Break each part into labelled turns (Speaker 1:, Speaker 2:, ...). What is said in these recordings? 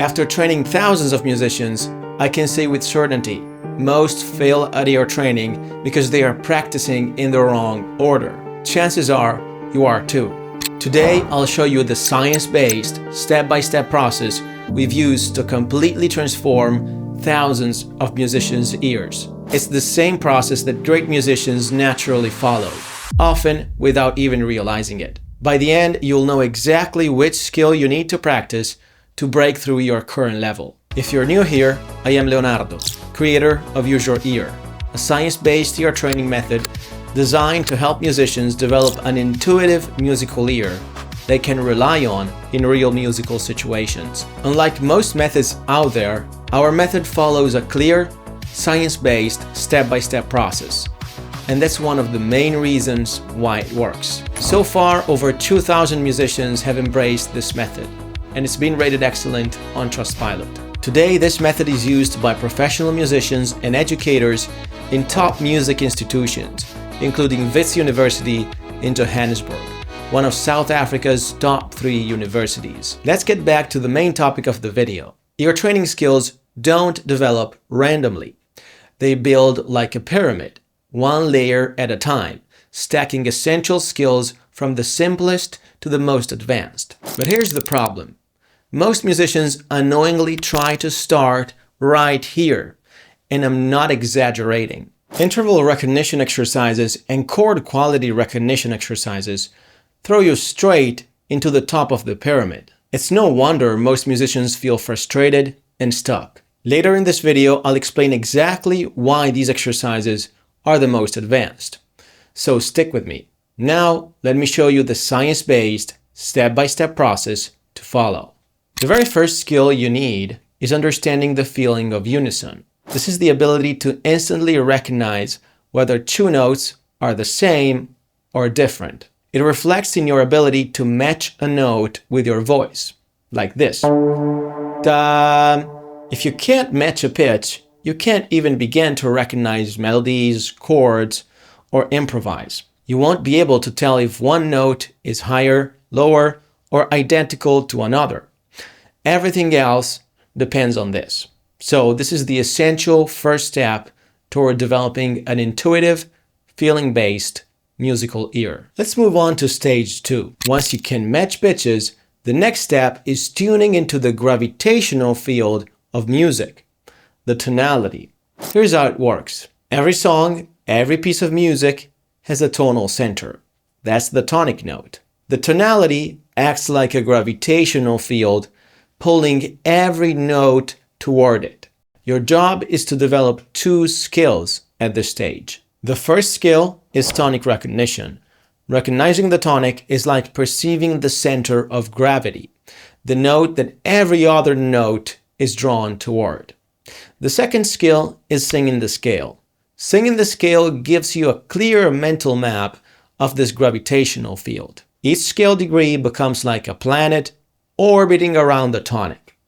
Speaker 1: After training thousands of musicians, I can say with certainty, most fail at ear training because they are practicing in the wrong order. Chances are you are too. Today, I'll show you the science-based, step-by-step process we've used to completely transform thousands of musicians' ears. It's the same process that great musicians naturally follow, often without even realizing it. By the end, you'll know exactly which skill you need to practice to break through your current level. If you're new here, I am Leonardo, creator of Use Your Ear, a science-based ear training method designed to help musicians develop an intuitive musical ear they can rely on in real musical situations. Unlike most methods out there, our method follows a clear, science-based, step-by-step process. And that's one of the main reasons why it works. So far, over 2,000 musicians have embraced this method, and it's been rated excellent on Trustpilot. Today, this method is used by professional musicians and educators in top music institutions, including Wits University in Johannesburg, one of South Africa's top 3 universities. Let's get back to the main topic of the video. Ear training skills don't develop randomly. They build like a pyramid, one layer at a time, stacking essential skills from the simplest to the most advanced. But here's the problem. Most musicians unknowingly try to start right here, and I'm not exaggerating. Interval recognition exercises and chord quality recognition exercises throw you straight into the top of the pyramid. It's no wonder most musicians feel frustrated and stuck. Later in this video, I'll explain exactly why these exercises are the most advanced. So stick with me. Now, let me show you the science-based, step-by-step process to follow. The very first skill you need is understanding the feeling of unison. This is the ability to instantly recognize whether 2 notes are the same or different. It reflects in your ability to match a note with your voice, like this. Da. If you can't match a pitch, you can't even begin to recognize melodies, chords, or improvise. You won't be able to tell if one note is higher, lower, or identical to another. Everything else depends on this. So this is the essential first step toward developing an intuitive, feeling-based musical ear. Let's move on to stage 2. Once you can match pitches, the next step is tuning into the gravitational field of music, the tonality. Here's how it works. Every song, every piece of music has a tonal center. That's the tonic note. The tonality acts like a gravitational field, pulling every note toward it. Your job is to develop 2 skills at this stage. The first skill is tonic recognition. Recognizing the tonic is like perceiving the center of gravity, the note that every other note is drawn toward. The second skill is singing the scale. Singing the scale gives you a clear mental map of this gravitational field. Each scale degree becomes like a planet orbiting around the tonic.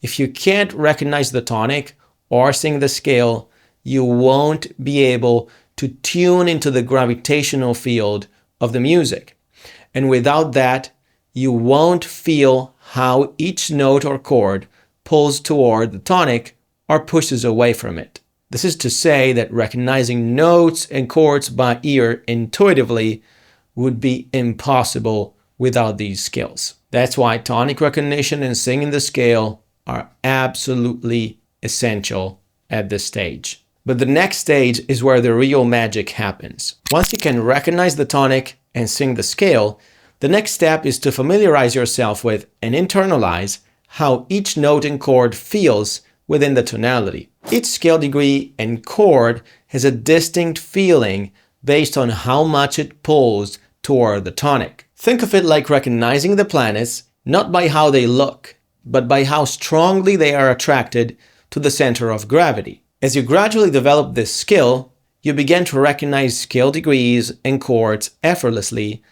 Speaker 1: If you can't recognize the tonic or sing the scale, you won't be able to tune into the gravitational field of the music. And without that, you won't feel how each note or chord pulls toward the tonic or pushes away from it. This is to say that recognizing notes and chords by ear intuitively would be impossible without these skills. That's why tonic recognition and singing the scale are absolutely essential at this stage. But the next stage is where the real magic happens. Once you can recognize the tonic and sing the scale, the next step is to familiarize yourself with and internalize how each note and chord feels within the tonality. Each scale degree and chord has a distinct feeling based on how much it pulls toward the tonic. Think of it like recognizing the planets, not by how they look, but by how strongly they are attracted to the center of gravity. As you gradually develop this skill, you begin to recognize scale degrees and chords effortlessly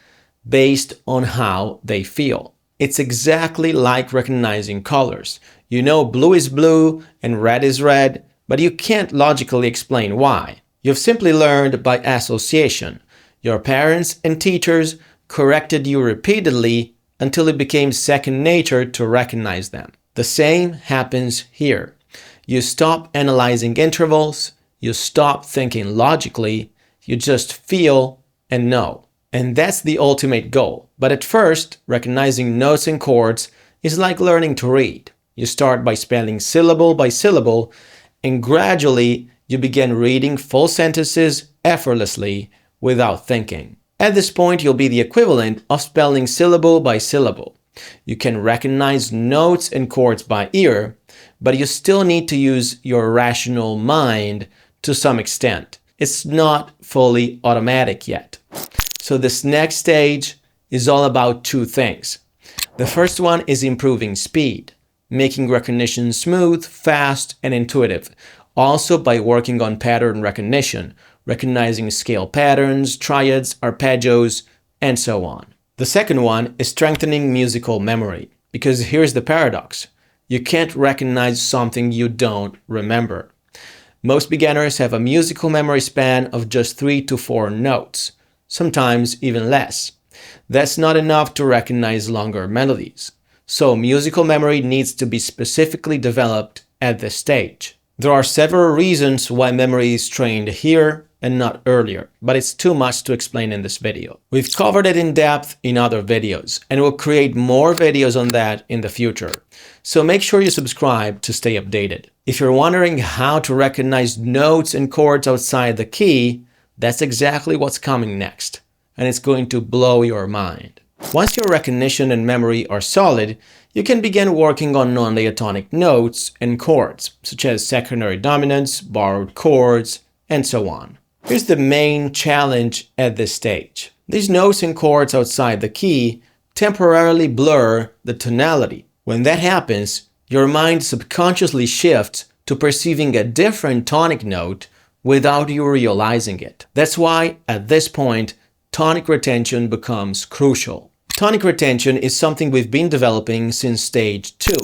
Speaker 1: based on how they feel. It's exactly like recognizing colors. You know blue is blue and red is red, but you can't logically explain why. You've simply learned by association. Your parents and teachers corrected you repeatedly until it became second nature to recognize them. The same happens here. You stop analyzing intervals, you stop thinking logically, you just feel and know. And that's the ultimate goal. But at first, recognizing notes and chords is like learning to read. You start by spelling syllable by syllable, and gradually you begin reading full sentences effortlessly without thinking. At this point, you'll be the equivalent of spelling syllable by syllable. You can recognize notes and chords by ear, but you still need to use your rational mind to some extent. It's not fully automatic yet. So this next stage is all about two things. The first one is improving speed, making recognition smooth, fast, and intuitive. Also by working on pattern recognition, recognizing scale patterns, triads, arpeggios, and so on. The second one is strengthening musical memory, because here's the paradox. You can't recognize something you don't remember. Most beginners have a musical memory span of just 3 to 4 notes, sometimes even less. That's not enough to recognize longer melodies. So musical memory needs to be specifically developed at this stage. There are several reasons why memory is trained here and not earlier, but it's too much to explain in this video. We've covered it in depth in other videos, and we'll create more videos on that in the future. So make sure you subscribe to stay updated. If you're wondering how to recognize notes and chords outside the key, that's exactly what's coming next, and it's going to blow your mind. Once your recognition and memory are solid, you can begin working on non-diatonic notes and chords, such as secondary dominants, borrowed chords, and so on. Here's the main challenge at this stage. These notes and chords outside the key temporarily blur the tonality. When that happens, your mind subconsciously shifts to perceiving a different tonic note without you realizing it. That's why, at this point, tonic retention becomes crucial. Tonic retention is something we've been developing since stage 2,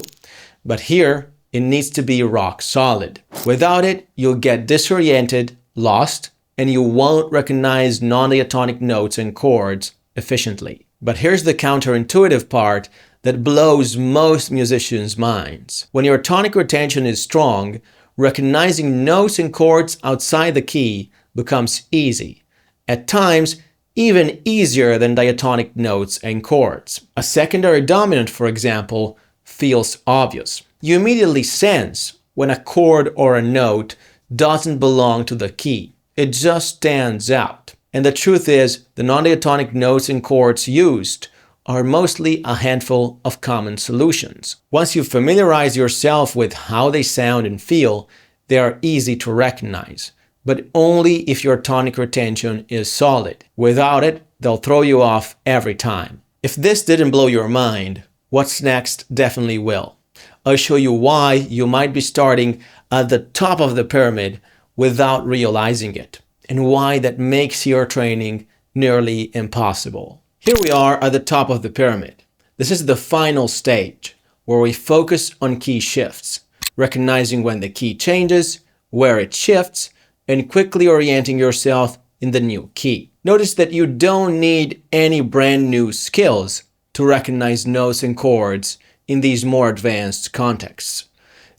Speaker 1: but here it needs to be rock solid. Without it, you'll get disoriented, lost, and you won't recognize non-diatonic notes and chords efficiently. But here's the counterintuitive part that blows most musicians' minds. When your tonic retention is strong, recognizing notes and chords outside the key becomes easy. At times, even easier than diatonic notes and chords. A secondary dominant, for example, feels obvious. You immediately sense when a chord or a note doesn't belong to the key. It just stands out. And the truth is, the non-diatonic notes and chords used are mostly a handful of common solutions. Once you familiarize yourself with how they sound and feel, they are easy to recognize, but only if your tonic retention is solid. Without it, they'll throw you off every time. If this didn't blow your mind, what's next definitely will. I'll show you why you might be starting at the top of the pyramid without realizing it, and why that makes your training nearly impossible. Here we are at the top of the pyramid. This is the final stage, where we focus on key shifts, recognizing when the key changes, where it shifts, and quickly orienting yourself in the new key. Notice that you don't need any brand new skills to recognize notes and chords in these more advanced contexts.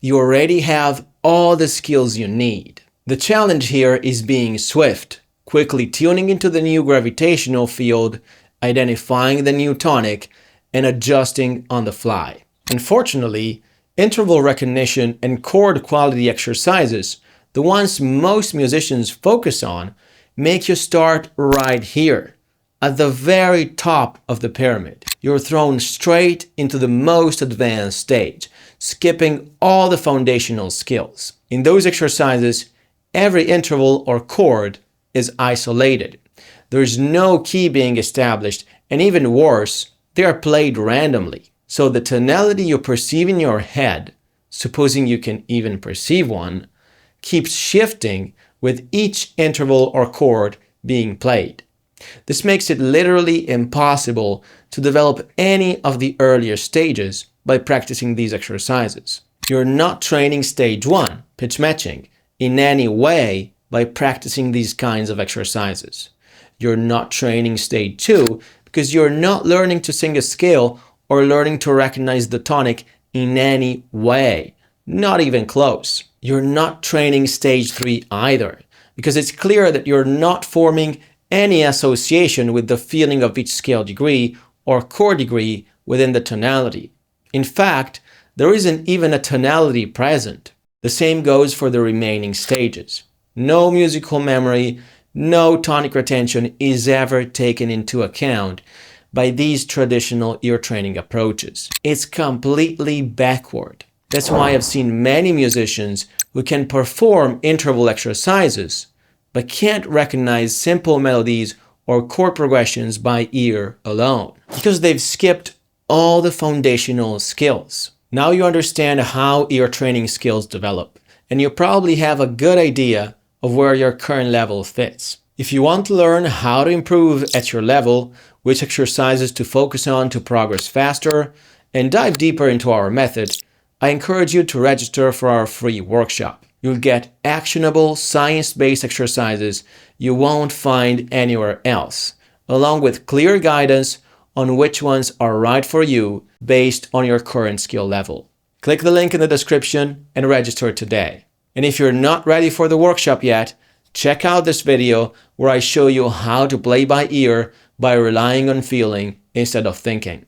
Speaker 1: You already have all the skills you need. The challenge here is being swift, quickly tuning into the new gravitational field, identifying the new tonic, and adjusting on the fly. Unfortunately, interval recognition and chord quality exercises, the ones most musicians focus on, make you start right here, at the very top of the pyramid. You're thrown straight into the most advanced stage, skipping all the foundational skills. In those exercises, every interval or chord is isolated. There is no key being established, and even worse, they are played randomly. So the tonality you perceive in your head, supposing you can even perceive one, keeps shifting with each interval or chord being played. This makes it literally impossible to develop any of the earlier stages by practicing these exercises. You're not training stage 1, pitch matching, in any way by practicing these kinds of exercises. You're not training stage 2 because you're not learning to sing a scale or learning to recognize the tonic in any way, not even close. You're not training stage 3 either, because it's clear that you're not forming any association with the feeling of each scale degree or chord degree within the tonality. In fact, there isn't even a tonality present. The same goes for the remaining stages. No musical memory, no tonic retention is ever taken into account by these traditional ear training approaches. It's completely backward. That's why I've seen many musicians who can perform interval exercises, but can't recognize simple melodies or chord progressions by ear alone, because they've skipped all the foundational skills. Now you understand how ear training skills develop, and you probably have a good idea of where your current level fits. If you want to learn how to improve at your level, which exercises to focus on to progress faster, and dive deeper into our method, I encourage you to register for our free workshop. You'll get actionable, science-based exercises you won't find anywhere else, along with clear guidance on which ones are right for you based on your current skill level. Click the link in the description and register today. And if you're not ready for the workshop yet, check out this video where I show you how to play by ear by relying on feeling instead of thinking.